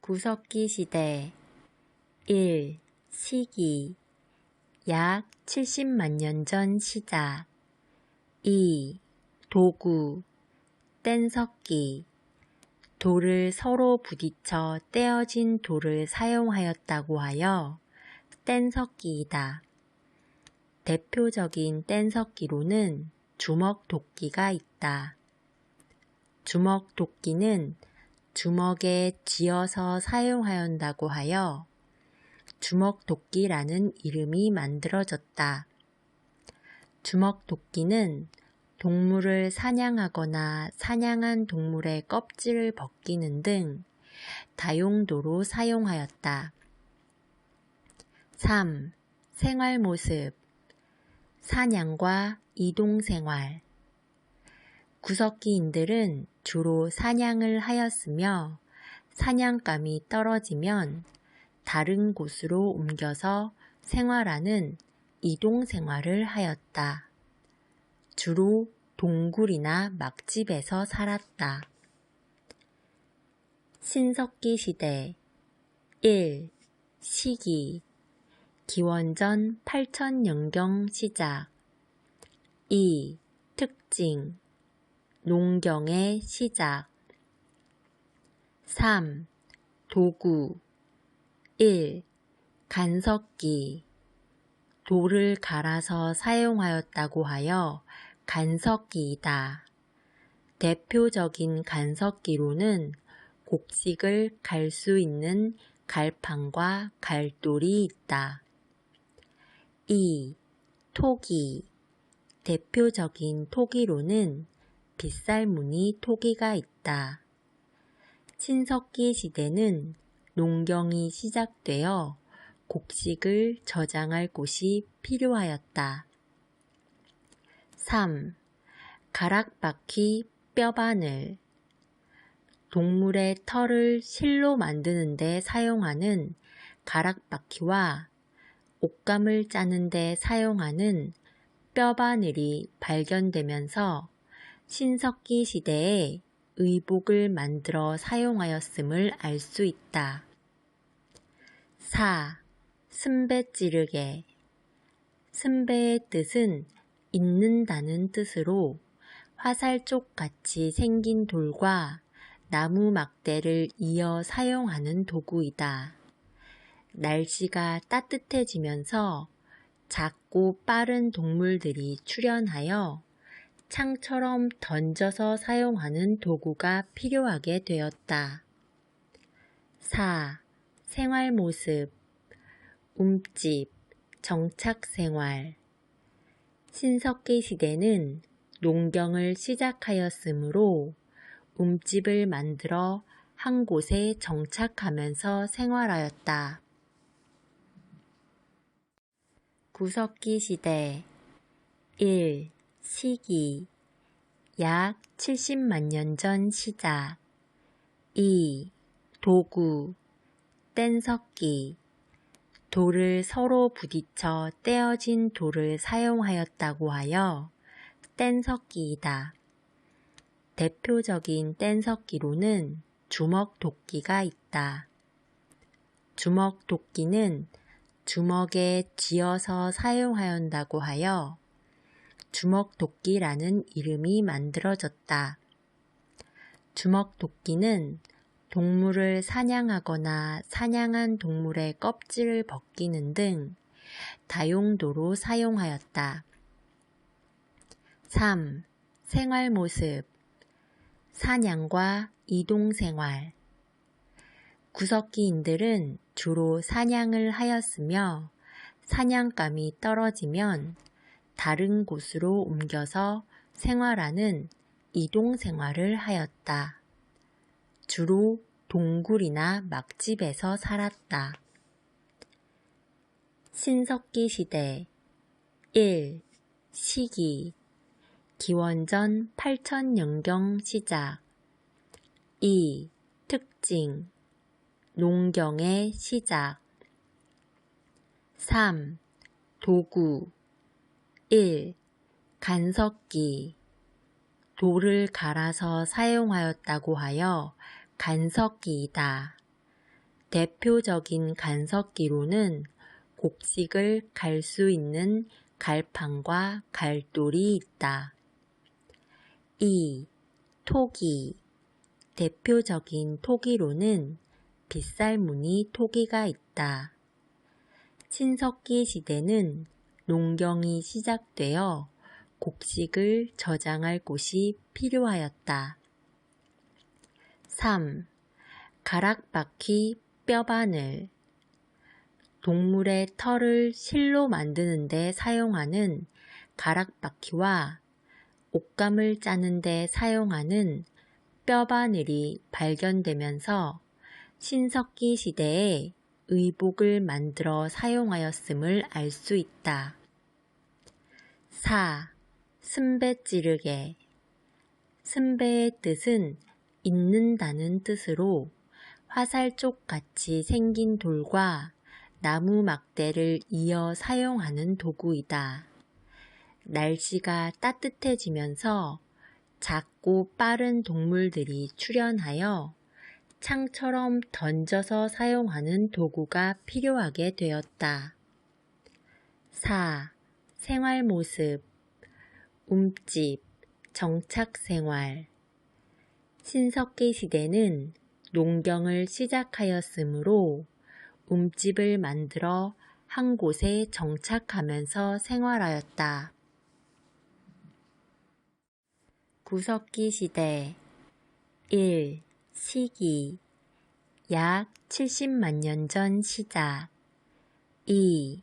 구석기 시대 1. 시기 약 70만 년 전 시작 2. 도구 뗀석기 돌을 서로 부딪혀 떼어진 돌을 사용하였다고 하여 뗀석기이다. 대표적인 뗀석기로는 주먹도끼가 있다. 주먹도끼는 주먹에 쥐어서 사용하였다고 하여 주먹도끼라는 이름이 만들어졌다. 주먹도끼는 동물을 사냥하거나 사냥한 동물의 껍질을 벗기는 등 다용도로 사용하였다. 3. 생활모습 사냥과 이동생활 구석기인들은 주로 사냥을 하였으며 사냥감이 떨어지면 다른 곳으로 옮겨서 생활하는 이동생활을 하였다. 주로 동굴이나 막집에서 살았다. 신석기 시대 1. 시기 기원전 8000년경 시작 2. 특징 농경의 시작 3. 도구 1. 간석기 돌을 갈아서 사용하였다고 하여 간석기이다. 대표적인 간석기로는 곡식을 갈 수 있는 갈판과 갈돌이 있다. 2. 토기 대표적인 토기로는 빗살무늬 토기가 있다. 신석기 시대는 농경이 시작되어 곡식을 저장할 곳이 필요하였다. 3. 가락바퀴 뼈바늘 동물의 털을 실로 만드는 데 사용하는 가락바퀴와 옷감을 짜는 데 사용하는 뼈바늘이 발견되면서 신석기 시대에 의복을 만들어 사용하였음을 알 수 있다. 4. 승배 찌르개 승배의 뜻은 잇는다는 뜻으로 화살촉같이 생긴 돌과 나무 막대를 이어 사용하는 도구이다. 날씨가 따뜻해지면서 작고 빠른 동물들이 출현하여 창처럼 던져서 사용하는 도구가 필요하게 되었다. 4. 생활모습 움집, 정착생활 신석기 시대는 농경을 시작하였으므로 움집을 만들어 한 곳에 정착하면서 생활하였다. 구석기 시대 1. 시기 약 70만 년 전 시작 2. 도구 뗀석기 돌을 서로 부딪혀 떼어진 돌을 사용하였다고 하여 뗀석기이다. 대표적인 뗀석기로는 주먹도끼가 있다. 주먹도끼는 주먹에 쥐어서 사용하였다고 하여 주먹도끼라는 이름이 만들어졌다. 주먹도끼는 동물을 사냥하거나 사냥한 동물의 껍질을 벗기는 등 다용도로 사용하였다. 3. 생활모습 사냥과 이동생활 구석기인들은 주로 사냥을 하였으며 사냥감이 떨어지면 다른 곳으로 옮겨서 생활하는 이동생활을 하였다. 주로 동굴이나 막집에서 살았다. 신석기 시대 1. 시기 기원전 8000년경 시작 2. 특징 농경의 시작 3. 도구 1. 간석기 돌을 갈아서 사용하였다고 하여 간석기이다. 대표적인 간석기로는 곡식을 갈 수 있는 갈판과 갈돌이 있다. 2. 토기. 대표적인 토기로는 빗살무늬 토기가 있다. 친석기 시대는 농경이 시작되어 곡식을 저장할 곳이 필요하였다. 3. 가락바퀴 뼈바늘. 동물의 털을 실로 만드는 데 사용하는 가락바퀴와 옷감을 짜는 데 사용하는 뼈바늘이 발견되면서 신석기 시대에 의복을 만들어 사용하였음을 알 수 있다. 4. 승배 찌르개. 승배의 뜻은 있는다는 뜻으로 화살쪽 같이 생긴 돌과 나무 막대를 이어 사용하는 도구이다. 날씨가 따뜻해지면서 작고 빠른 동물들이 출현하여 창처럼 던져서 사용하는 도구가 필요하게 되었다. 4. 생활 모습. 움집, 정착생활. 신석기 시대는 농경을 시작하였으므로 움집을 만들어 한 곳에 정착하면서 생활하였다. 구석기 시대. 1. 시기. 약 70만 년 전 시작. 2.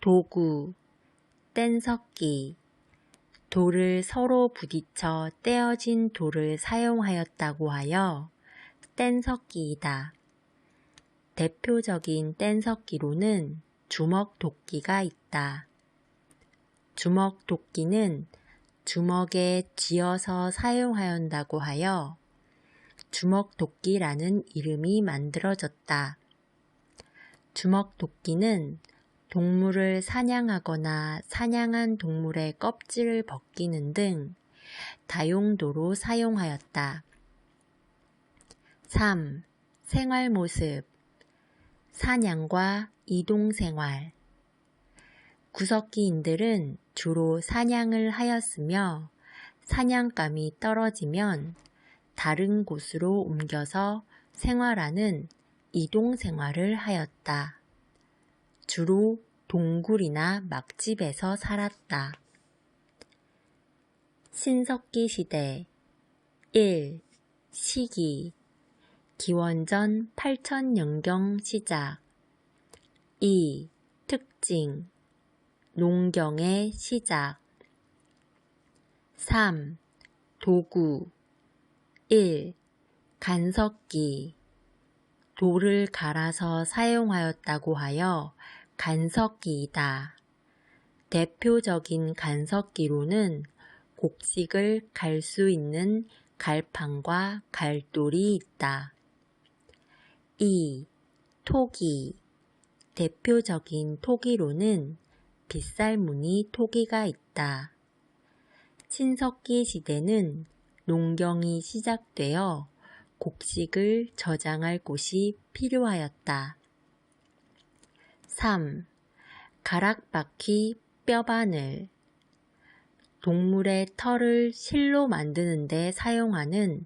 도구. 뗀석기. 돌을 서로 부딪혀 떼어진 돌을 사용하였다고 하여 뗀석기이다. 대표적인 뗀석기로는 주먹도끼가 있다. 주먹도끼는 주먹에 쥐어서 사용하였다고 하여 주먹도끼라는 이름이 만들어졌다. 주먹도끼는 동물을 사냥하거나 사냥한 동물의 껍질을 벗기는 등 다용도로 사용하였다. 3. 생활 모습. 사냥과 이동생활. 구석기인들은 주로 사냥을 하였으며 사냥감이 떨어지면 다른 곳으로 옮겨서 생활하는 이동생활을 하였다. 주로 동굴이나 막집에서 살았다. 신석기 시대. 1. 시기. 기원전 8000년경 시작. 2. 특징. 농경의 시작. 3. 도구. 1. 간석기. 돌을 갈아서 사용하였다고 하여 간석기이다. 대표적인 간석기로는 곡식을 갈 수 있는 갈판과 갈돌이 있다. 2. 토기. 대표적인 토기로는 빗살무늬 토기가 있다. 신석기 시대는 농경이 시작되어 곡식을 저장할 곳이 필요하였다. 3. 가락바퀴 뼈바늘. 동물의 털을 실로 만드는 데 사용하는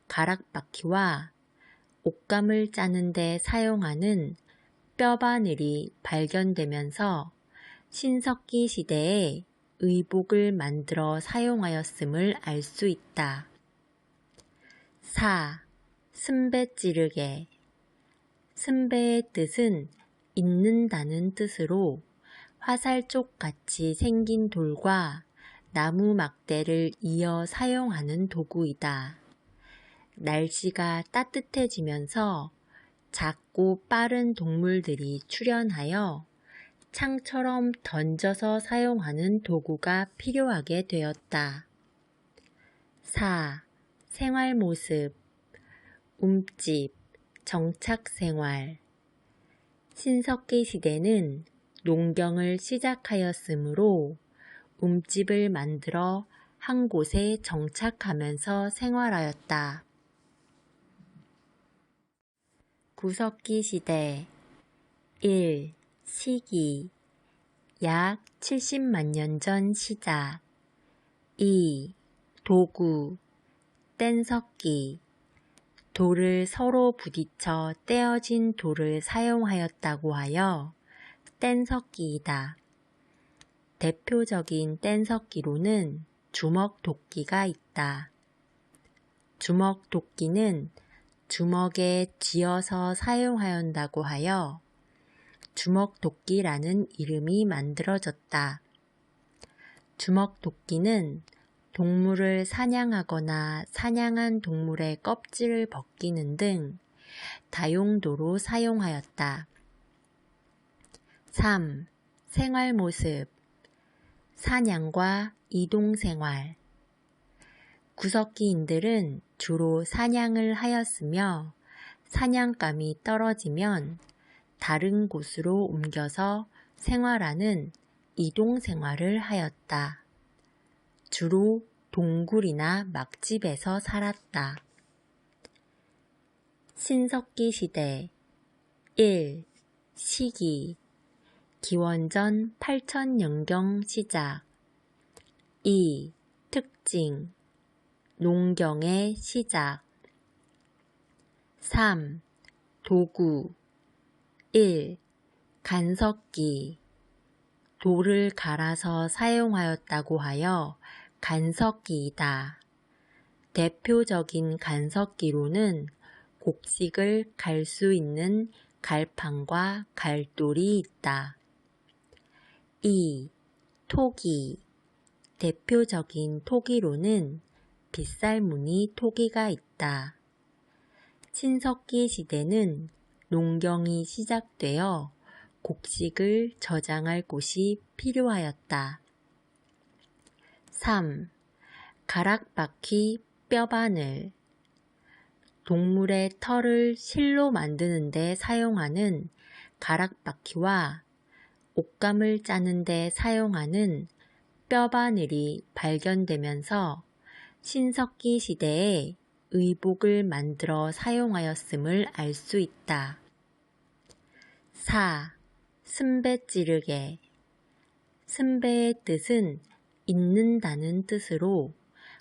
가락바퀴와 옷감을 짜는 데 사용하는 뼈바늘이 발견되면서 신석기 시대에 의복을 만들어 사용하였음을 알 수 있다. 4. 승배 찌르개. 승배의 뜻은 있는다는 뜻으로 화살쪽 같이 생긴 돌과 나무 막대를 이어 사용하는 도구이다. 날씨가 따뜻해지면서 작고 빠른 동물들이 출현하여 창처럼 던져서 사용하는 도구가 필요하게 되었다. 4. 생활 모습. 움집, 정착생활. 신석기 시대는 농경을 시작하였으므로 움집을 만들어 한 곳에 정착하면서 생활하였다. 구석기 시대 1. 시기 약 70만 년 전 시작 2. 도구 뗀석기 돌을 서로 부딪혀 떼어진 돌을 사용하였다고 하여 뗀석기이다. 대표적인 뗀석기로는 주먹도끼가 있다. 주먹도끼는 주먹에 쥐어서 사용하였다고 하여 주먹도끼라는 이름이 만들어졌다. 주먹도끼는 동물을 사냥하거나 사냥한 동물의 껍질을 벗기는 등 다용도로 사용하였다. 3. 생활모습 사냥과 이동생활 구석기인들은 주로 사냥을 하였으며 사냥감이 떨어지면 다른 곳으로 옮겨서 생활하는 이동생활을 하였다. 주로 동굴이나 막집에서 살았다. 신석기 시대 1. 시기 기원전 8000년경 시작 2. 특징 농경의 시작 3. 도구 1. 간석기 돌을 갈아서 사용하였다고 하여 간석기이다. 대표적인 간석기로는 곡식을 갈 수 있는 갈판과 갈돌이 있다. 2. 토기 대표적인 토기로는 빗살무늬 토기가 있다. 신석기 시대는 농경이 시작되어 곡식을 저장할 곳이 필요하였다. 3. 가락바퀴 뼈바늘 동물의 털을 실로 만드는 데 사용하는 가락바퀴와 옷감을 짜는 데 사용하는 뼈바늘이 발견되면서 신석기 시대에 의복을 만들어 사용하였음을 알 수 있다. 4. 승배 찌르개 승배의 뜻은 잇는다는 뜻으로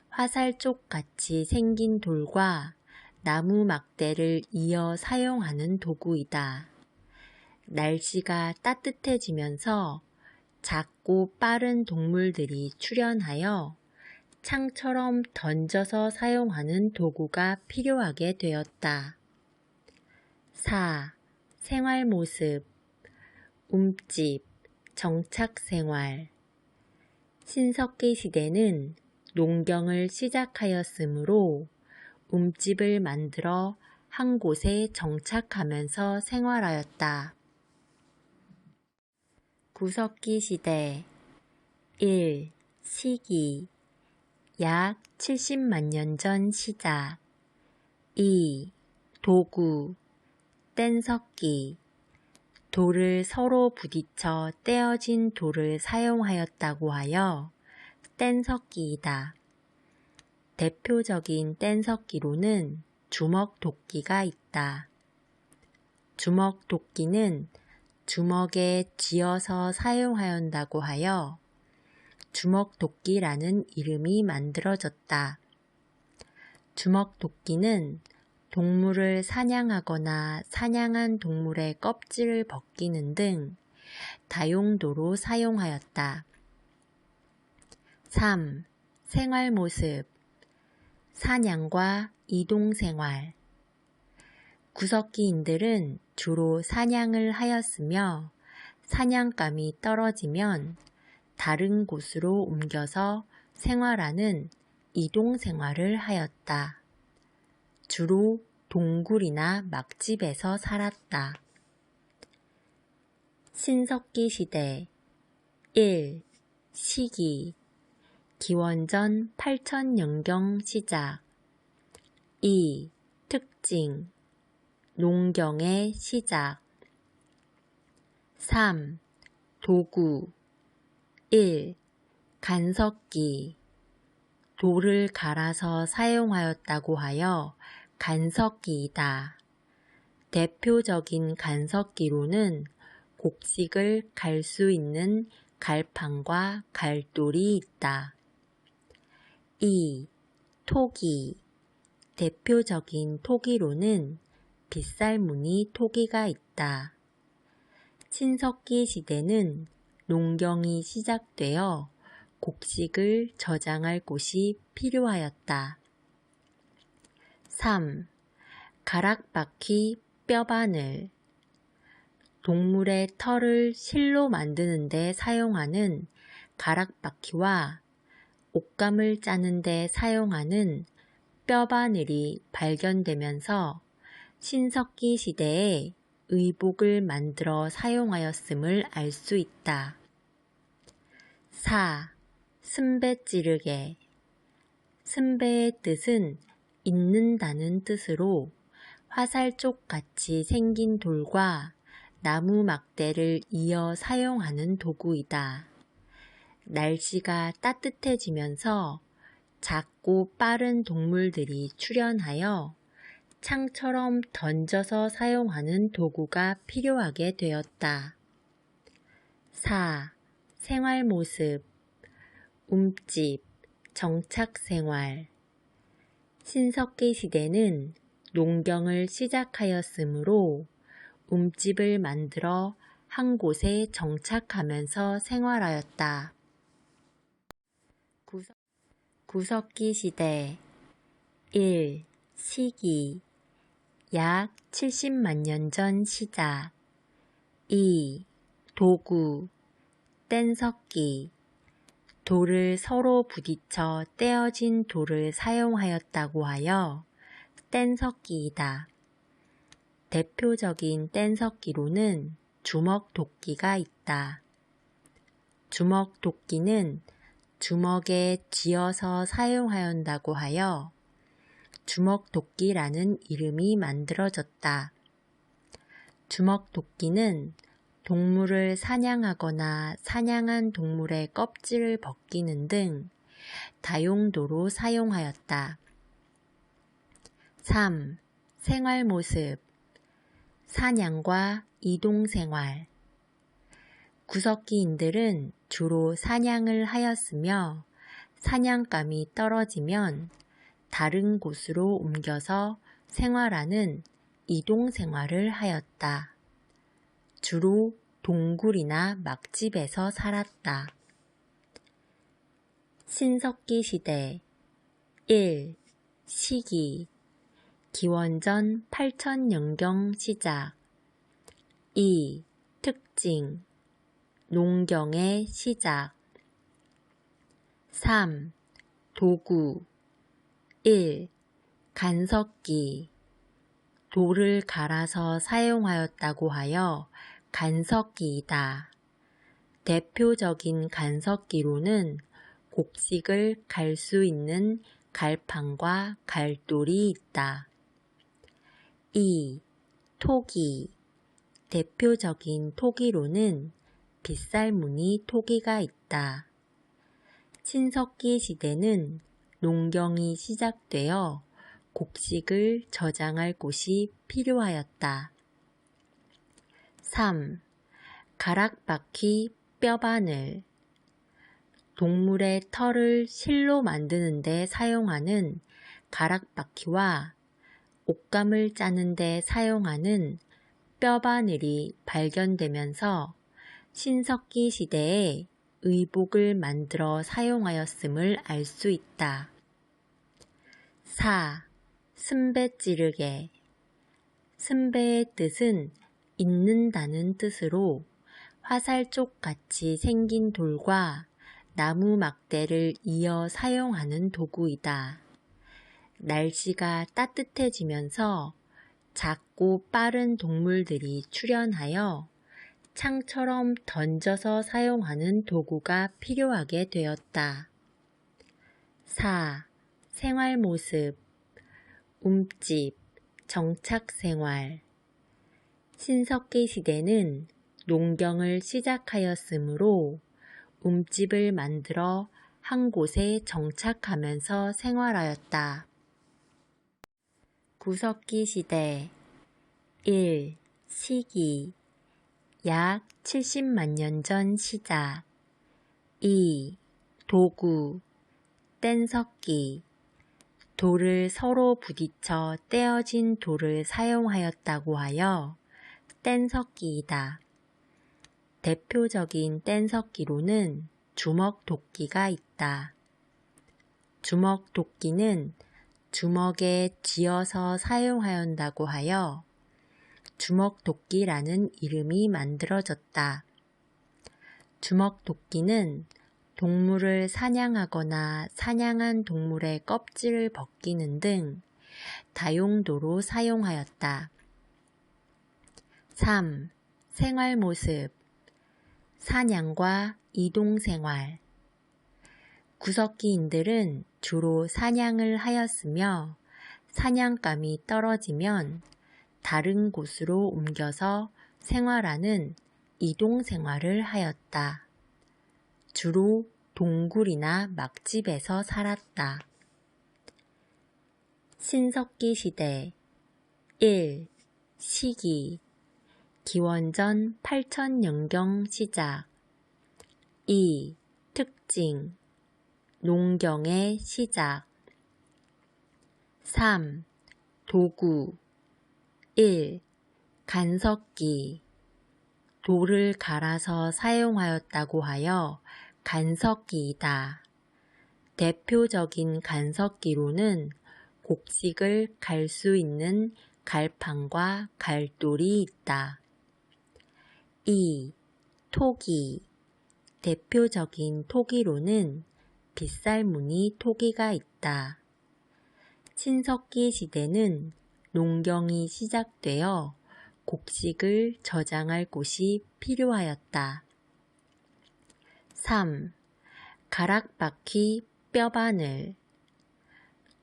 화살쪽같이 생긴 돌과 나무 막대를 이어 사용하는 도구이다. 날씨가 따뜻해지면서 작고 빠른 동물들이 출현하여 창처럼 던져서 사용하는 도구가 필요하게 되었다. 4. 생활모습 움집, 정착생활 신석기 시대는 농경을 시작하였으므로 움집을 만들어 한 곳에 정착하면서 생활하였다. 구석기 시대 1. 시기 약 70만 년 전 시작 2. 도구 뗀석기 돌을 서로 부딪혀 떼어진 돌을 사용하였다고 하여 뗀석기이다. 대표적인 뗀석기로는 주먹도끼가 있다. 주먹도끼는 주먹에 쥐어서 사용하였다고 하여 주먹도끼라는 이름이 만들어졌다. 주먹도끼는 동물을 사냥하거나 사냥한 동물의 껍질을 벗기는 등 다용도로 사용하였다. 3. 생활모습 사냥과 이동생활 구석기인들은 주로 사냥을 하였으며 사냥감이 떨어지면 다른 곳으로 옮겨서 생활하는 이동생활을 하였다. 주로 동굴이나 막집에서 살았다. 신석기 시대 1. 시기 기원전 8000년경 시작 2. 특징 농경의 시작 3. 도구 1. 간석기 돌을 갈아서 사용하였다고 하여 간석기이다. 대표적인 간석기로는 곡식을 갈 수 있는 갈판과 갈돌이 있다. 2. 토기. 대표적인 토기로는 빗살무늬 토기가 있다. 신석기 시대는 농경이 시작되어 곡식을 저장할 곳이 필요하였다. 3. 가락바퀴 뼈바늘. 동물의 털을 실로 만드는 데 사용하는 가락바퀴와 옷감을 짜는 데 사용하는 뼈바늘이 발견되면서 신석기 시대에 의복을 만들어 사용하였음을 알 수 있다. 4. 승배 찌르개. 승배의 뜻은 잇는다는 뜻으로 화살쪽 같이 생긴 돌과 나무 막대를 이어 사용하는 도구이다. 날씨가 따뜻해지면서 작고 빠른 동물들이 출현하여 창처럼 던져서 사용하는 도구가 필요하게 되었다. 4. 생활 모습. 움집, 정착생활. 신석기 시대는 농경을 시작하였으므로 움집을 만들어 한 곳에 정착하면서 생활하였다. 구석기 시대. 1. 시기. 약 70만 년 전 시작. 2. 도구. 뗀석기. 돌을 서로 부딪혀 떼어진 돌을 사용하였다고 하여 뗀석기이다. 대표적인 뗀석기로는 주먹도끼가 있다. 주먹도끼는 주먹에 쥐어서 사용하였다고 하여 주먹도끼라는 이름이 만들어졌다. 주먹도끼는 동물을 사냥하거나 사냥한 동물의 껍질을 벗기는 등 다용도로 사용하였다. 3. 생활 모습. 사냥과 이동생활. 구석기인들은 주로 사냥을 하였으며 사냥감이 떨어지면 다른 곳으로 옮겨서 생활하는 이동생활을 하였다. 주로 동굴이나 막집에서 살았다. 신석기 시대. 1. 시기. 기원전 8000년경 시작. 2. 특징. 농경의 시작. 3. 도구. 1. 간석기. 돌을 갈아서 사용하였다고 하여 간석기이다. 대표적인 간석기로는 곡식을 갈 수 있는 갈판과 갈돌이 있다. 2. 토기. 대표적인 토기로는 빗살무늬 토기가 있다. 신석기 시대는 농경이 시작되어 곡식을 저장할 곳이 필요하였다. 3. 가락바퀴 뼈바늘. 동물의 털을 실로 만드는 데 사용하는 가락바퀴와 옷감을 짜는 데 사용하는 뼈바늘이 발견되면서 신석기 시대에 의복을 만들어 사용하였음을 알 수 있다. 4. 승배 찌르개. 승배의 뜻은 잇는다는 뜻으로 화살쪽 같이 생긴 돌과 나무 막대를 이어 사용하는 도구이다. 날씨가 따뜻해지면서 작고 빠른 동물들이 출현하여 창처럼 던져서 사용하는 도구가 필요하게 되었다. 4. 생활 모습. 움집, 정착생활. 신석기 시대는 농경을 시작하였으므로 움집을 만들어 한 곳에 정착하면서 생활하였다. 구석기 시대. 1. 시기 약 70만 년 전 시작. 2. 도구 뗀석기 돌을 서로 부딪혀 떼어진 돌을 사용하였다고 하여 뗀석기이다. 대표적인 뗀석기로는 주먹도끼가 있다. 주먹도끼는 주먹에 쥐어서 사용하였다고 하여 주먹도끼라는 이름이 만들어졌다. 주먹도끼는 동물을 사냥하거나 사냥한 동물의 껍질을 벗기는 등 다용도로 사용하였다. 3. 생활모습 사냥과 이동생활 구석기인들은 주로 사냥을 하였으며 사냥감이 떨어지면 다른 곳으로 옮겨서 생활하는 이동생활을 하였다. 주로 동굴이나 막집에서 살았다. 신석기 시대 1. 시기 기원전 8000년경 시작. 2. 특징 농경의 시작. 3. 도구 1. 간석기 돌을 갈아서 사용하였다고 하여 간석기이다. 대표적인 간석기로는 곡식을 갈 수 있는 갈판과 갈돌이 있다. 2. 토기 대표적인 토기로는 빗살무늬 토기가 있다. 신석기 시대는 농경이 시작되어 곡식을 저장할 곳이 필요하였다. 3. 가락바퀴 뼈바늘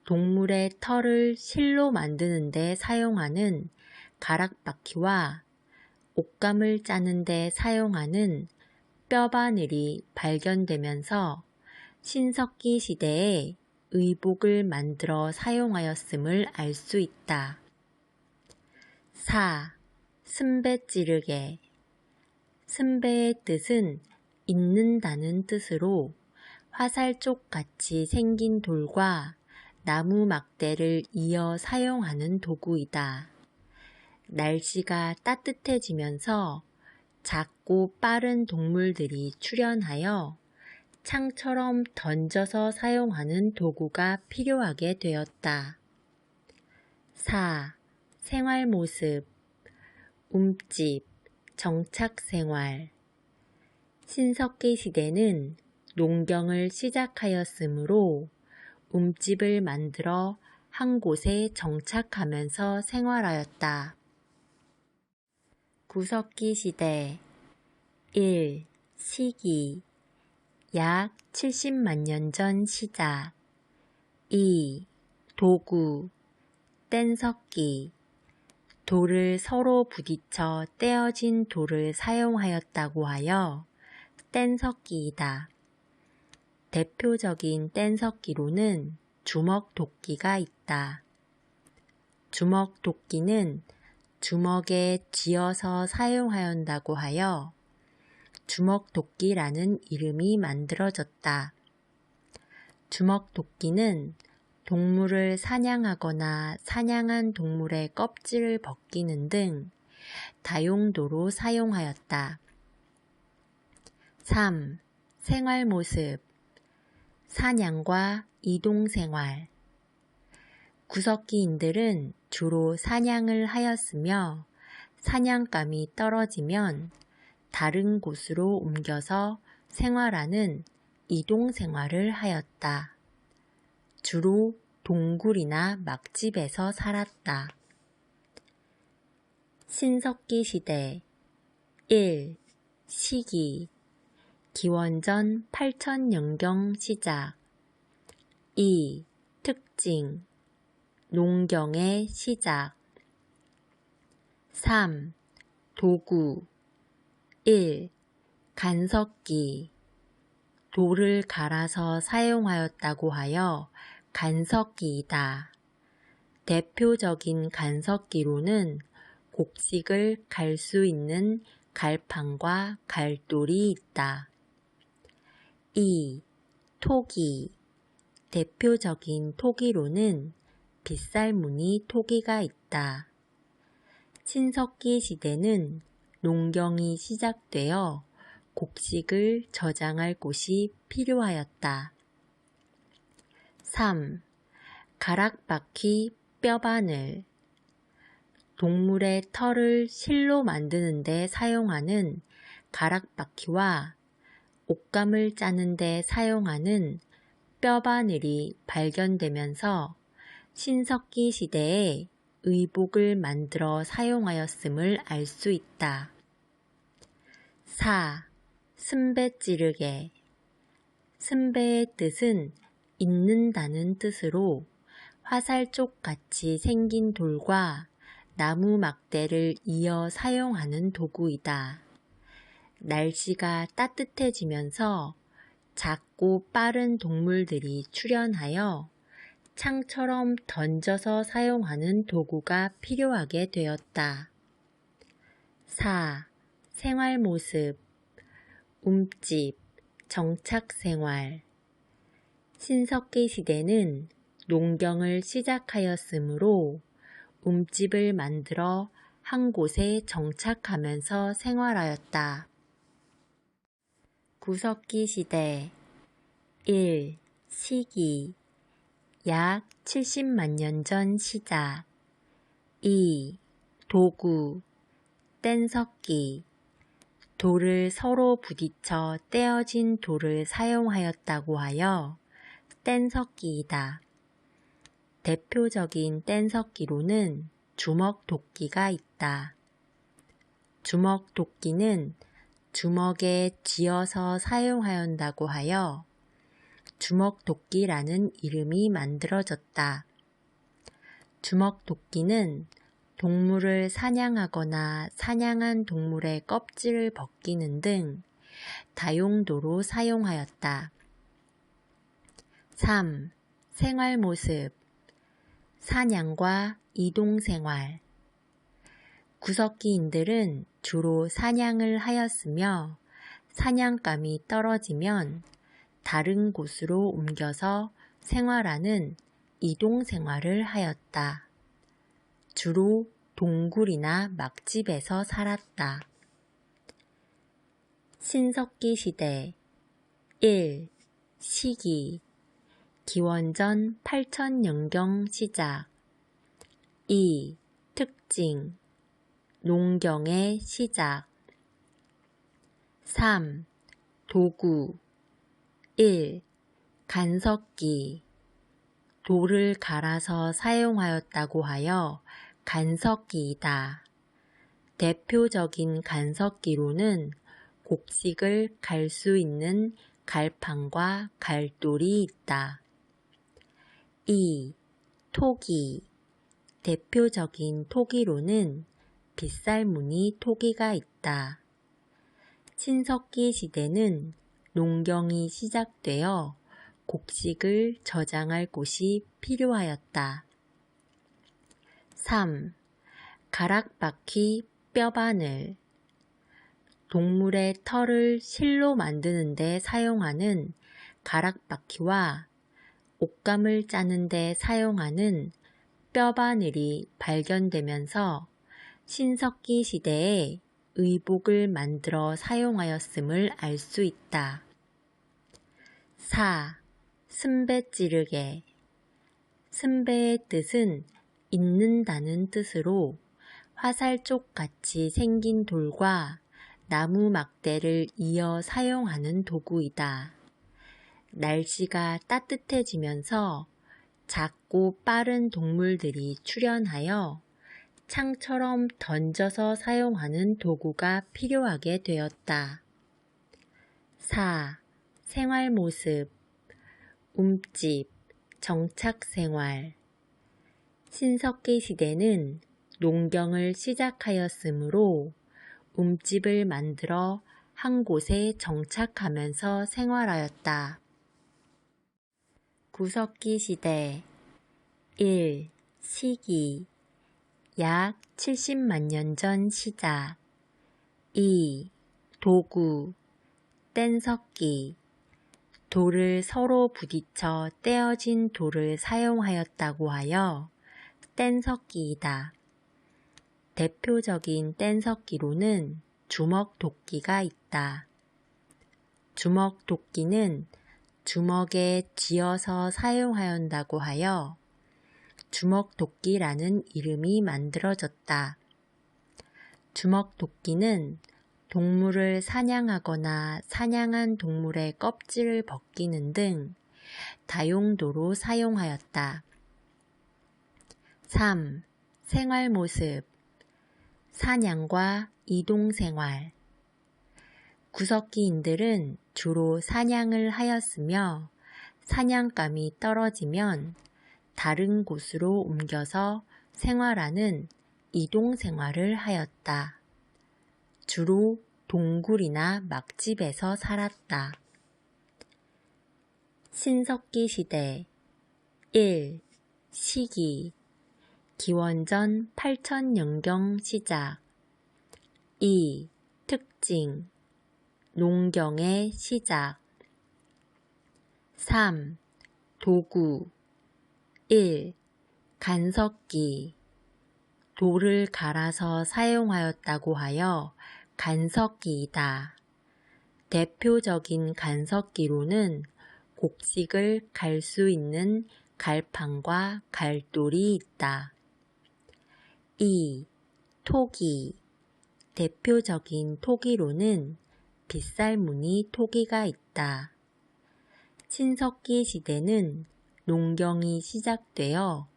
동물의 털을 실로 만드는 데 사용하는 가락바퀴와 옷감을 짜는 데 사용하는 뼈바늘이 발견되면서 신석기 시대에 의복을 만들어 사용하였음을 알 수 있다. 4. 승배찌르개 승배의 뜻은 잇는다는 뜻으로 화살쪽같이 생긴 돌과 나무 막대를 이어 사용하는 도구이다. 날씨가 따뜻해지면서 작고 빠른 동물들이 출현하여 창처럼 던져서 사용하는 도구가 필요하게 되었다. 4. 생활모습 움집, 정착생활 신석기 시대는 농경을 시작하였으므로 움집을 만들어 한 곳에 정착하면서 생활하였다. 구석기 시대 1. 시기 약 70만 년 전 시작. 2. 도구 뗀석기 돌을 서로 부딪혀 떼어진 돌을 사용하였다고 하여 뗀석기이다. 대표적인 뗀석기로는 주먹도끼가 있다. 주먹도끼는 주먹에 쥐어서 사용하였다고 하여 주먹도끼라는 이름이 만들어졌다. 주먹도끼는 동물을 사냥하거나 사냥한 동물의 껍질을 벗기는 등 다용도로 사용하였다. 3. 생활모습 사냥과 이동생활 구석기인들은 주로 사냥을 하였으며 사냥감이 떨어지면 다른 곳으로 옮겨서 생활하는 이동생활을 하였다. 주로 동굴이나 막집에서 살았다. 신석기 시대 1. 시기 기원전 8000년경 시작. 2. 특징 농경의 시작. 3. 도구 1. 간석기 돌을 갈아서 사용하였다고 하여 간석기이다. 대표적인 간석기로는 곡식을 갈 수 있는 갈판과 갈돌이 있다. 2. 토기. 대표적인 토기로는 빗살무늬 토기가 있다. 신석기 시대는 농경이 시작되어 곡식을 저장할 곳이 필요하였다. 3. 가락바퀴 뼈바늘. 동물의 털을 실로 만드는 데 사용하는 가락바퀴와 옷감을 짜는 데 사용하는 뼈바늘이 발견되면서 신석기 시대에 의복을 만들어 사용하였음을 알 수 있다. 4. 승배 찌르개. 승배의 뜻은 잇는다는 뜻으로 화살촉같이 생긴 돌과 나무 막대를 이어 사용하는 도구이다. 날씨가 따뜻해지면서 작고 빠른 동물들이 출현하여 창처럼 던져서 사용하는 도구가 필요하게 되었다. 4. 생활 모습. 움집, 정착생활. 신석기 시대는 농경을 시작하였으므로 움집을 만들어 한 곳에 정착하면서 생활하였다. 구석기 시대. 1. 시기. 약 70만 년 전 시작. 2. 도구. 뗀석기. 돌을 서로 부딪혀 떼어진 돌을 사용하였다고 하여 뗀석기이다. 대표적인 뗀석기로는 주먹도끼가 있다. 주먹도끼는 주먹에 쥐어서 사용하였다고 하여 주먹도끼라는 이름이 만들어졌다. 주먹도끼는 동물을 사냥하거나 사냥한 동물의 껍질을 벗기는 등 다용도로 사용하였다. 3. 생활 모습. 사냥과 이동생활. 구석기인들은 주로 사냥을 하였으며 사냥감이 떨어지면 다른 곳으로 옮겨서 생활하는 이동생활을 하였다. 주로 동굴이나 막집에서 살았다. 신석기 시대. 1. 시기. 기원전 8000년경 시작. 2. 특징. 농경의 시작. 3. 도구. 1. 간석기. 돌을 갈아서 사용하였다고 하여 간석기이다. 대표적인 간석기로는 곡식을 갈 수 있는 갈판과 갈돌이 있다. 2. 토기. 대표적인 토기로는 빗살무늬 토기가 있다. 신석기 시대는 농경이 시작되어 곡식을 저장할 곳이 필요하였다. 3. 가락바퀴 뼈바늘. 동물의 털을 실로 만드는 데 사용하는 가락바퀴와 옷감을 짜는 데 사용하는 뼈바늘이 발견되면서 신석기 시대에 의복을 만들어 사용하였음을 알 수 있다. 4. 승배 찌르개. 승배의 뜻은 잇는다는 뜻으로 화살촉같이 생긴 돌과 나무 막대를 이어 사용하는 도구이다. 날씨가 따뜻해지면서 작고 빠른 동물들이 출현하여 창처럼 던져서 사용하는 도구가 필요하게 되었다. 4. 생활 모습. 움집, 정착생활. 신석기 시대는 농경을 시작하였으므로 움집을 만들어 한 곳에 정착하면서 생활하였다. 구석기 시대. 1. 시기. 약 70만 년 전 시작. 2. 도구, 뗀석기, 돌을 서로 부딪혀 떼어진 돌을 사용하였다고 하여 뗀석기이다. 대표적인 뗀석기로는 주먹도끼가 있다. 주먹도끼는 주먹에 쥐어서 사용하였다고 하여 주먹도끼라는 이름이 만들어졌다. 주먹도끼는 동물을 사냥하거나 사냥한 동물의 껍질을 벗기는 등 다용도로 사용하였다. 3. 생활모습, 사냥과 이동생활. 구석기인들은 주로 사냥을 하였으며 사냥감이 떨어지면 다른 곳으로 옮겨서 생활하는 이동생활을 하였다. 주로 동굴이나 막집에서 살았다. 신석기 시대 1. 시기 기원전 8000년경 시작. 2. 특징 농경의 시작. 3. 도구 1. 간석기 돌을 갈아서 사용하였다고 하여 간석기이다. 대표적인 간석기로는 곡식을 갈 수 있는 갈판과 갈돌이 있다. 2. 토기 대표적인 토기로는 빗살무늬 토기가 있다. 신석기 시대는 농경이 시작되어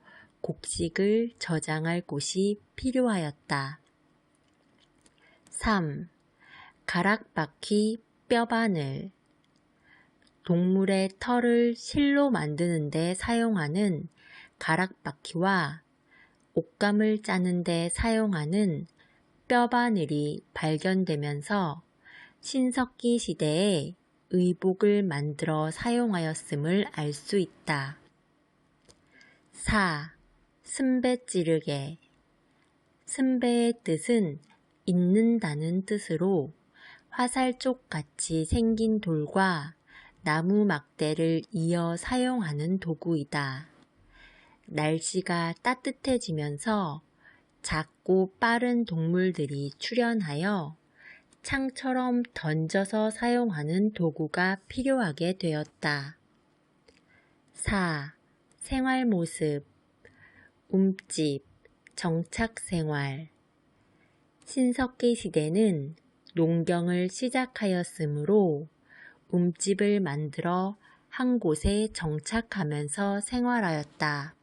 곡식을 저장할 곳이 필요하였다. 3. 가락바퀴 뼈바늘 동물의 털을 실로 만드는 데 사용하는 가락바퀴와 옷감을 짜는 데 사용하는 뼈바늘이 발견되면서 신석기 시대에 의복을 만들어 사용하였음을 알 수 있다. 4. 승배찌르개 승배의 뜻은 있는다는 뜻으로 화살쪽같이 생긴 돌과 나무 막대를 이어 사용하는 도구이다. 날씨가 따뜻해지면서 작고 빠른 동물들이 출현하여 창처럼 던져서 사용하는 도구가 필요하게 되었다. 4. 생활모습, 움집, 정착생활. 신석기 시대는 농경을 시작하였으므로 움집을 만들어 한 곳에 정착하면서 생활하였다.